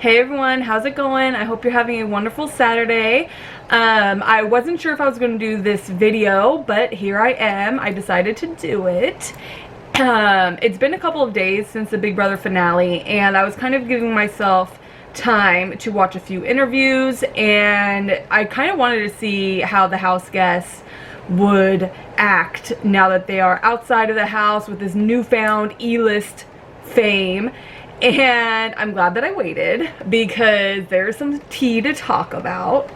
Hey everyone, how's it going? I hope you're having a wonderful Saturday. I wasn't sure if I was going to do this video, but here I am. I decided to do it. It's been a couple of days since the Big Brother finale, and I was kind of giving myself time to watch a few interviews, and I kind of wanted to see how the house guests would act now that they are outside of the house with this newfound E-list fame. And I'm glad that I waited because there's some tea to talk about.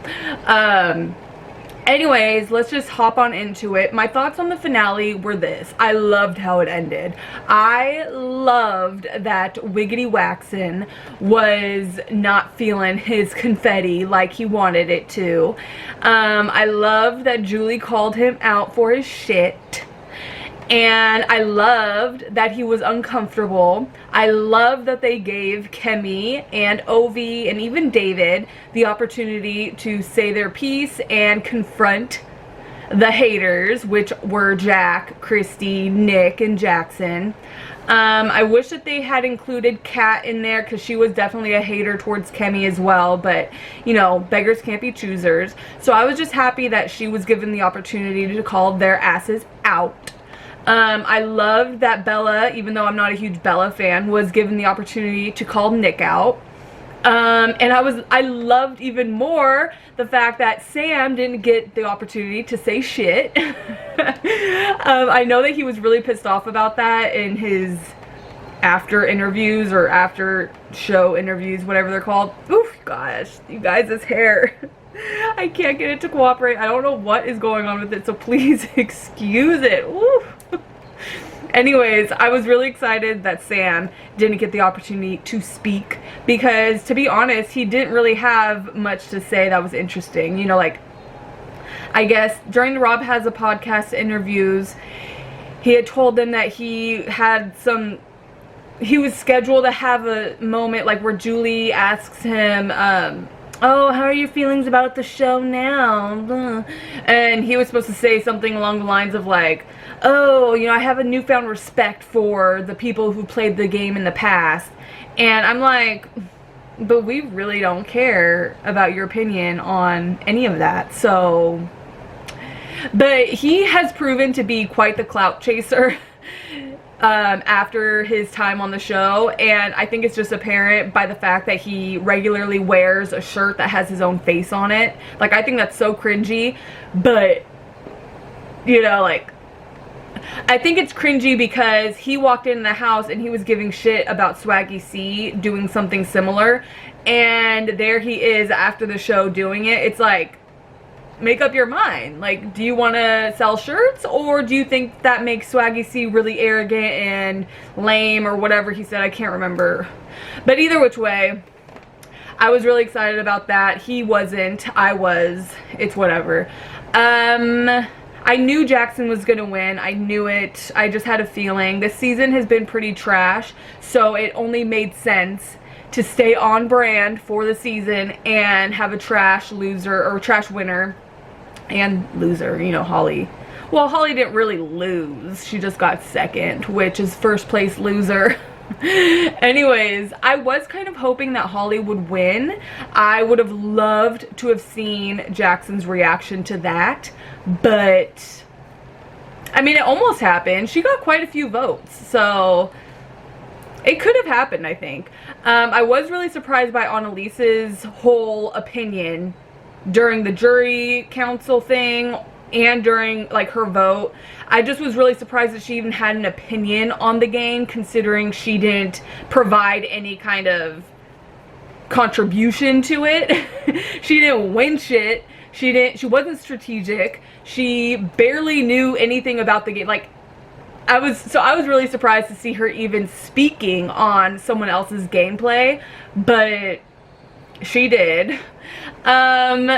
Anyways, let's just hop on into it. My thoughts on the finale were this. I loved how it ended. I loved that Wiggity Waxon was not feeling his confetti like he wanted it to. I loved that Julie called him out for his shit. And I loved that he was uncomfortable. I loved that they gave Kemi and Ovi and even David the opportunity to say their piece and confront the haters, which were Jack, Christy, Nick, and Jackson. I wish that they had included Kat in there because she was definitely a hater towards Kemi as well, but you know, beggars can't be choosers. So I was just happy that she was given the opportunity to call their asses out. I loved that Bella, even though I'm not a huge Bella fan, was given the opportunity to call Nick out. And I loved even more the fact that Sam didn't get the opportunity to say shit. I know that he was really pissed off about that in his after interviews or after show interviews, whatever they're called. Oof, gosh, you guys, this hair. I can't get it to cooperate. I don't know what is going on with it, so please excuse it. Oof. Anyways, I was really excited that Sam didn't get the opportunity to speak because, to be honest, he didn't really have much to say that was interesting. You know, like, I guess during the Rob Has a Podcast interviews, he had told them that he was scheduled to have a moment like where Julie asks him, oh, how are your feelings about the show now? And he was supposed to say something along the lines of like, oh, you know, I have a newfound respect for the people who played the game in the past. And I'm like, but we really don't care about your opinion on any of that. So, but he has proven to be quite the clout chaser after his time on the show, and I think it's just apparent by the fact that he regularly wears a shirt that has his own face on it. Like, I think that's so cringy, but you know, like, I think it's cringy because he walked in the house and he was giving shit about Swaggy C doing something similar, and there he is after the show doing it. It's like, make up your mind. Like, do you want to sell shirts, or do you think that makes Swaggy C really arrogant and lame, or whatever he said? I can't remember. But either which way, I was really excited about that. He wasn't. I was. It's whatever. I knew Jackson was gonna win. I knew it. I just had a feeling. This season has been pretty trash, so it only made sense to stay on brand for the season and have a trash loser, or trash winner and loser, you know, Holly. Well, Holly didn't really lose. She just got second, which is first place loser. Anyways, I was kind of hoping that Holly would win. I would have loved to have seen Jackson's reaction to that, but I mean, it almost happened. She got quite a few votes, so it could have happened, I think. I was really surprised by Annalise's whole opinion during the jury council thing and during like her vote. I just was really surprised that she even had an opinion on the game, considering she didn't provide any kind of contribution to it. She didn't win shit. She wasn't strategic. She barely knew anything about the game. Like, I was really surprised to see her even speaking on someone else's gameplay, but she did. And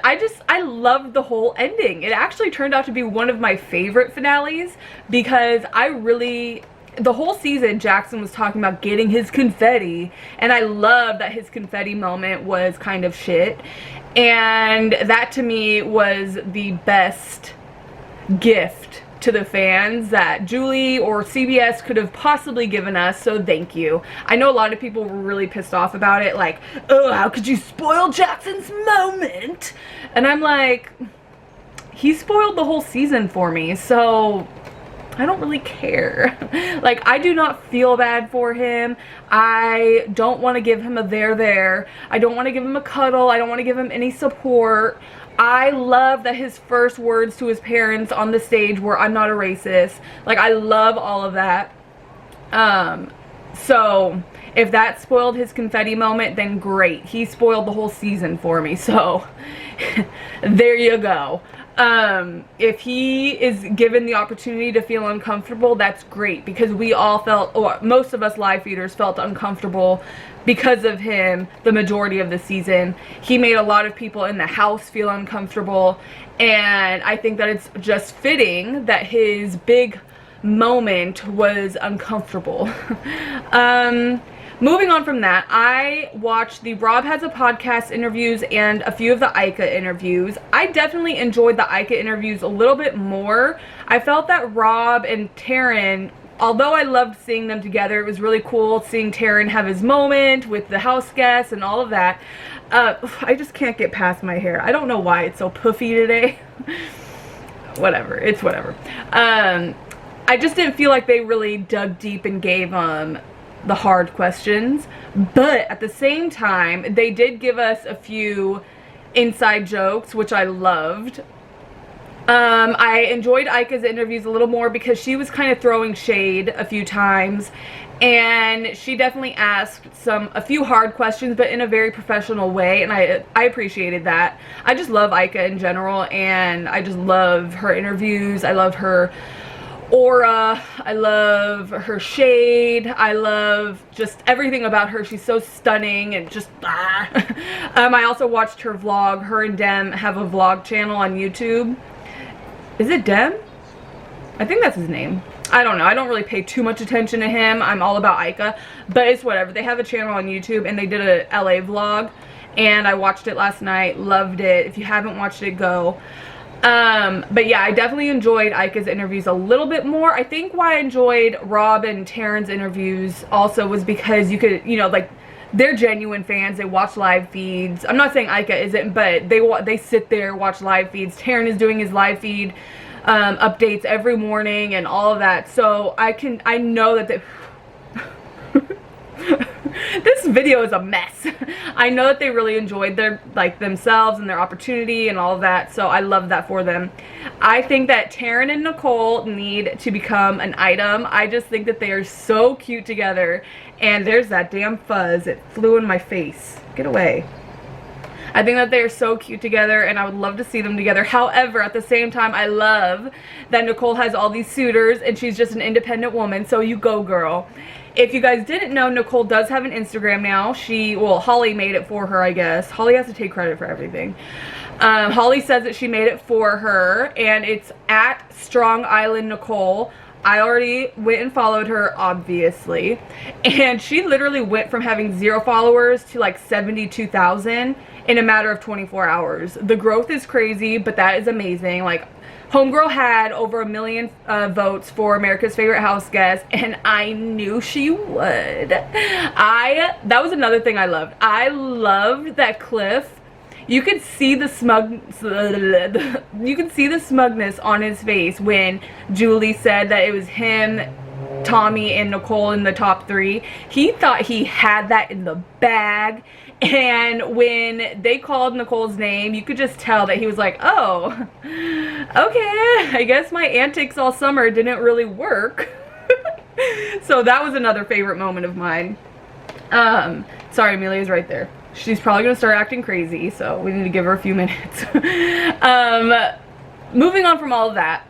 I loved the whole ending. It actually turned out to be one of my favorite finales because the whole season Jackson was talking about getting his confetti, and I love that his confetti moment was kind of shit, and that to me was the best gift to the fans that Julie or CBS could have possibly given us, so thank you. I know a lot of people were really pissed off about it, like, oh, how could you spoil Jackson's moment? And I'm like, he spoiled the whole season for me, so I don't really care. Like, I do not feel bad for him. I don't want to give him a there. I don't want to give him a cuddle. I don't want to give him any support. I love that his first words to his parents on the stage were, "I'm not a racist." Like, I love all of that. So if that spoiled his confetti moment, then great. He spoiled the whole season for me, so there you go. If he is given the opportunity to feel uncomfortable, that's great, because we all felt, or most of us live feeders felt uncomfortable because of him the majority of the season. He made a lot of people in the house feel uncomfortable, and I think that it's just fitting that his big moment was uncomfortable. Moving on from that, I watched the Rob Has a Podcast interviews and a few of the Ica interviews. I definitely enjoyed the Ica interviews a little bit more. I felt that Rob and Taryn, although I loved seeing them together, it was really cool seeing Taryn have his moment with the house guests and all of that. I just can't get past my hair. I don't know why it's so puffy today. Whatever, it's whatever. I just didn't feel like they really dug deep and gave the hard questions, but at the same time they did give us a few inside jokes, which I loved. I enjoyed Ica's interviews a little more because she was kind of throwing shade a few times, and she definitely asked a few hard questions, but in a very professional way, and I appreciated that. I just love Ica in general, and I just love her interviews. I love her aura, I love her shade, I love just everything about her. She's so stunning and just I also watched her vlog. Her and Dem have a vlog channel on YouTube. Is it Dem? I think that's his name. I don't know. I don't really pay too much attention to him. I'm all about Ica, but it's whatever. They have a channel on YouTube, and they did a LA vlog, and I watched it last night. Loved it. If you haven't watched it, go. But yeah, I definitely enjoyed Ica's interviews a little bit more. I think why I enjoyed Rob and Taryn's interviews also was because you could, you know, like, they're genuine fans. They watch live feeds. I'm not saying Ica isn't, but they sit there, watch live feeds. Taryn is doing his live feed updates every morning and all of that. So I know that this video is a mess. I know that they really enjoyed themselves and their opportunity and all of that, so I love that for them. I think that Taryn and Nicole need to become an item. I just think that they are so cute together, and there's that damn fuzz. It flew in my face. Get away. I think that they are so cute together, and I would love to see them together. However, at the same time, I love that Nicole has all these suitors, and she's just an independent woman, so you go, girl. If you guys didn't know, Nicole does have an Instagram now. Holly made it for her, I guess. Holly has to take credit for everything. Holly says that she made it for her, and it's at Strong Island Nicole. I already went and followed her, obviously. And she literally went from having 0 followers to like 72,000 in a matter of 24 hours. The growth is crazy, but that is amazing. Like, Homegirl had over 1 million votes for America's Favorite House Guest, and I knew she would. That was another thing I loved. I loved that Cliff, you could see the smugness on his face when Julie said that it was him, Tommy, and Nicole in the top 3. He thought he had that in the bag. And when they called Nicole's name, you could just tell that he was like, oh, okay, I guess my antics all summer didn't really work. So that was another favorite moment of mine. Sorry, Amelia's right there. She's probably going to start acting crazy, so we need to give her a few minutes. Moving on from all of that,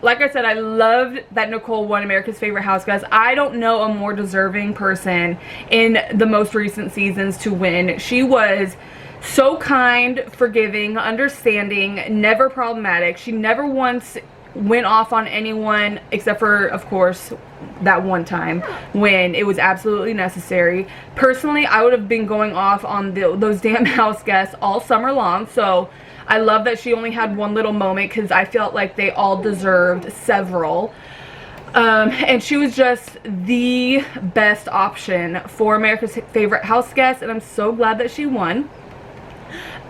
like I said, I loved that Nicole won America's Favorite House Guest. I don't know a more deserving person in the most recent seasons to win. She was so kind, forgiving, understanding, never problematic. She never once went off on anyone except for, of course, that one time when it was absolutely necessary. Personally, I would have been going off on those damn house guests all summer long, so I love that she only had one little moment because I felt like they all deserved several. And she was just the best option for America's Favorite House Guest, and I'm so glad that she won.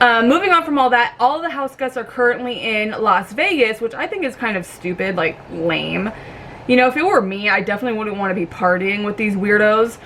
Moving on from all that, all of the house guests are currently in Las Vegas, which I think is kind of stupid, like lame. You know, if it were me, I definitely wouldn't want to be partying with these weirdos.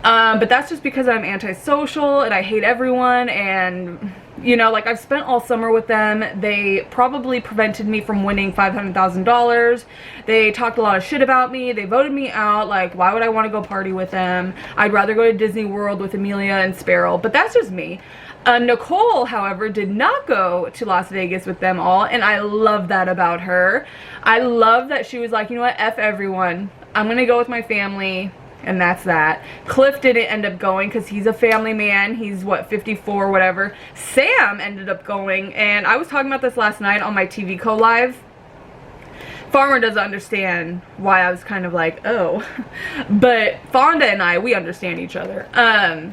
But that's just because I'm antisocial and I hate everyone, and you know, like, I've spent all summer with them. They probably prevented me from winning $500,000. They talked a lot of shit about me. They voted me out. Like, why would I want to go party with them? I'd rather go to Disney World with Amelia and Sparrow, but that's just me. Nicole, however, did not go to Las Vegas with them all, and I love that about her. I love that she was like, you know what, F everyone. I'm gonna go with my family. And that's that. Cliff didn't end up going because he's a family man. He's, what, 54, whatever. Sam ended up going, and I was talking about this last night on my TVCO live. Farmer doesn't understand why I was kind of like, oh. But Fonda and I, we understand each other. I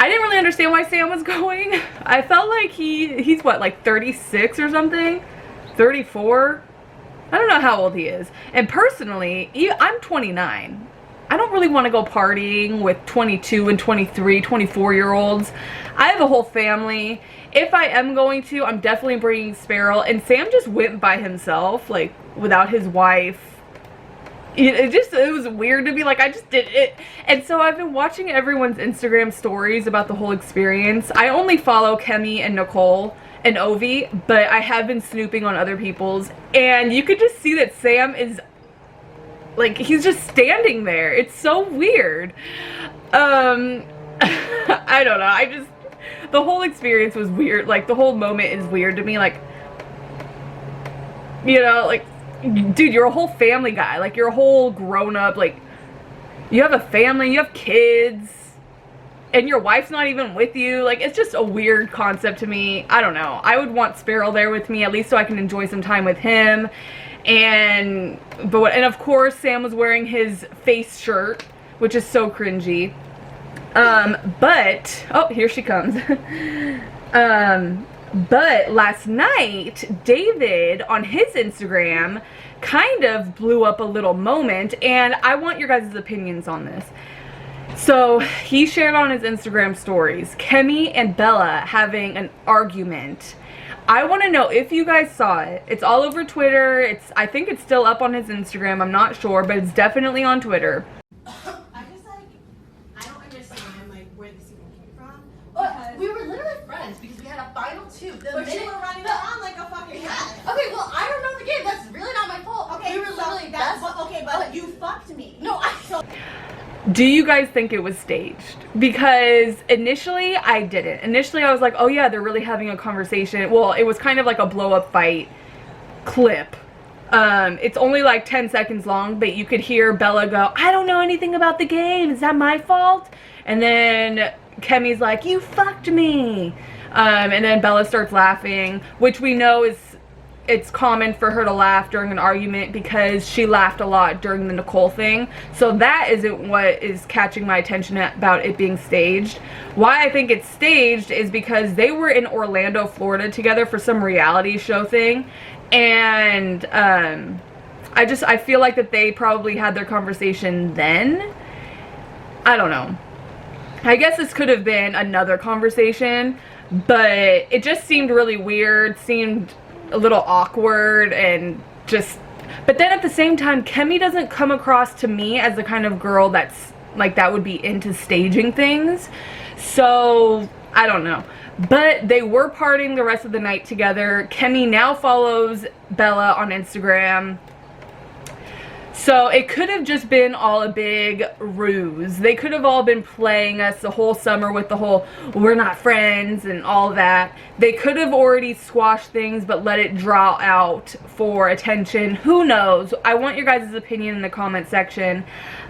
didn't really understand why Sam was going. I felt like he's, what, like 36 or something? 34? I don't know how old he is. And personally, I'm 29. I don't really want to go partying with 22 and 23, 24-year-olds. I have a whole family. If I am going to, I'm definitely bringing Sparrow. And Sam just went by himself, like, without his wife. It was weird to me. Like, I just did it. And so I've been watching everyone's Instagram stories about the whole experience. I only follow Kemi and Nicole and Ovi, but I have been snooping on other people's. And you could just see that Sam is, like, he's just standing there. It's so weird. I don't know. The whole experience was weird. Like, the whole moment is weird to me. Like, you know, like, dude, you're a whole family guy. Like, you're a whole grown-up. Like, you have a family, you have kids, and your wife's not even with you. Like, it's just a weird concept to me. I don't know. I would want Sparrow there with me, at least so I can enjoy some time with him. And of course Sam was wearing his face shirt, which is so cringy. But oh, here she comes. But last night David on his Instagram kind of blew up a little moment, and I want your guys' opinions on this. So he shared on his Instagram stories Kemi and Bella having an argument. I want to know if you guys saw it. It's all over Twitter. I think it's still up on his Instagram. I'm not sure, but it's definitely on Twitter. I don't understand, like, where this even came from. But we were literally friends because we had a final two. The minute you were running around like a fucking cat. Okay, well, I don't know the game. That's really not my fault. Okay, we were literally best. but you fucked me. No, Do you guys think it was staged? Because initially I didn't. Initially I was like, oh yeah, they're really having a conversation. Well, it was kind of like a blow up fight clip. It's only like 10 seconds long, but you could hear Bella go, I don't know anything about the game. Is that my fault? And then Kemi's like, you fucked me. And then Bella starts laughing, which we know it's common for her to laugh during an argument because she laughed a lot during the Nicole thing. So that isn't what is catching my attention about it being staged. Why I think it's staged is because they were in Orlando, Florida together for some reality show thing. And I feel like that they probably had their conversation then. I don't know. I guess this could have been another conversation, but it just seemed really weird, seemed a little awkward, and just, but then at the same time, Kemi doesn't come across to me as the kind of girl that's like that would be into staging things. So I don't know, but they were partying the rest of the night together. Kemi now follows Bella on Instagram. So it could have just been all a big ruse. They could have all been playing us the whole summer with the whole we're not friends and all that. They could have already squashed things but let it draw out for attention. Who knows? I want your guys' opinion in the comment section.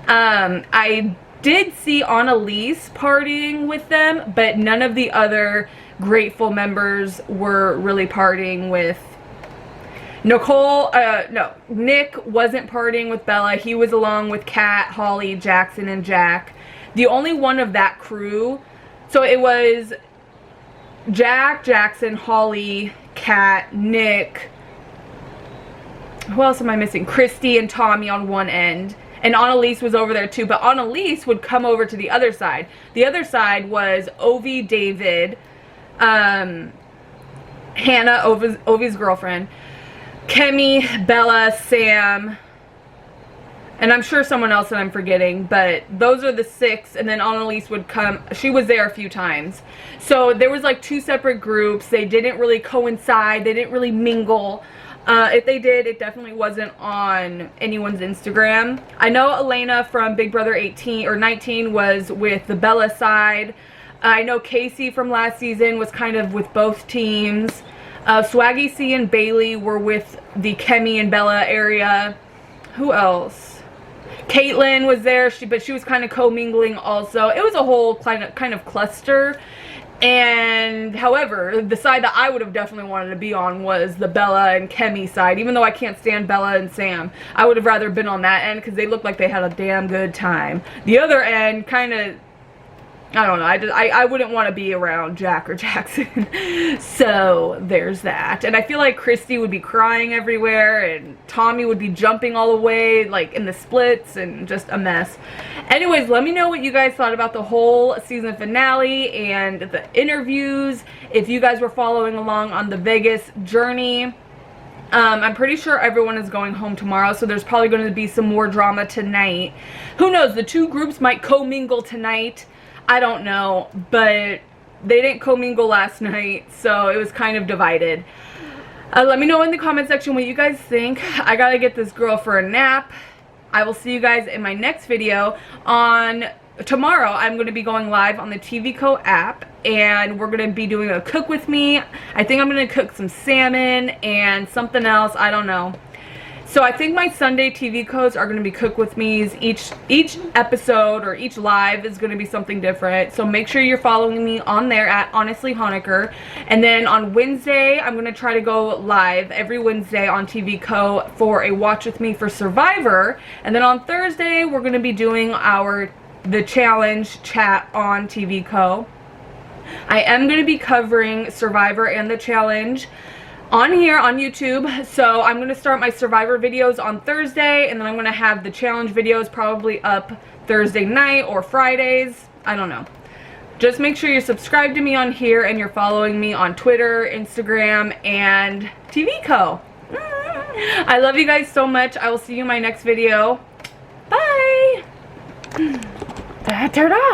I did see Annalise partying with them, but none of the other Grateful members were really partying with Nick wasn't partying with Bella. He was along with Kat, Holly, Jackson, and Jack. The only one of that crew, so it was Jack, Jackson, Holly, Kat, Nick. Who else am I missing? Christy and Tommy on one end. And Annalise was over there too, but Annalise would come over to the other side. The other side was Ovi, David, Hannah, Ovi's girlfriend, Kemi, Bella, Sam, and I'm sure someone else that I'm forgetting, but those are the 6, and then Annalise would come. She was there a few times. So there was like 2 separate groups. They didn't really coincide. They didn't really mingle. If they did, it definitely wasn't on anyone's Instagram. I know Elena from Big Brother 18 or 19 was with the Bella side. I know Casey from last season was kind of with both teams. Swaggy C and Bailey were with the Kemi and Bella area. Who else? Caitlin was there, but she was kind of co-mingling also. It was a whole kind of cluster. And however, the side that I would have definitely wanted to be on was the Bella and Kemi side. Even though I can't stand Bella and Sam, I would have rather been on that end because they looked like they had a damn good time. The other end kind of, I don't know, I wouldn't want to be around Jack or Jackson. So there's that. And I feel like Christy would be crying everywhere, and Tommy would be jumping all the way like in the splits, and just a mess. Anyways, let me know what you guys thought about the whole season finale and the interviews. If you guys were following along on the Vegas journey. I'm pretty sure everyone is going home tomorrow, so there's probably going to be some more drama tonight. Who knows, the 2 groups might co-mingle tonight. I don't know, but they didn't commingle last night, so it was kind of divided. Let me know in the comment section what you guys think. I gotta get this girl for a nap. I will see you guys in my next video. On tomorrow, I'm going to be going live on the TVCO app, and we're going to be doing a cook with me. I think I'm going to cook some salmon and something else. I don't know. So I think my Sunday TVCOs are going to be cook with me's. Each episode or each live is going to be something different. So make sure you're following me on there at Honestly Honecker. And then on Wednesday, I'm going to try to go live every Wednesday on TVCO for a watch with me for Survivor. And then on Thursday, we're going to be doing the challenge chat on TVCO. I am going to be covering Survivor and the challenge on here on YouTube. So I'm going to start my Survivor videos on Thursday, and then I'm going to have the challenge videos probably up Thursday night or Fridays. I don't know. Just make sure you're subscribed to me on here and you're following me on Twitter, Instagram, and TVCO. I love you guys so much. I will see you in my next video. Bye! Ta-ta!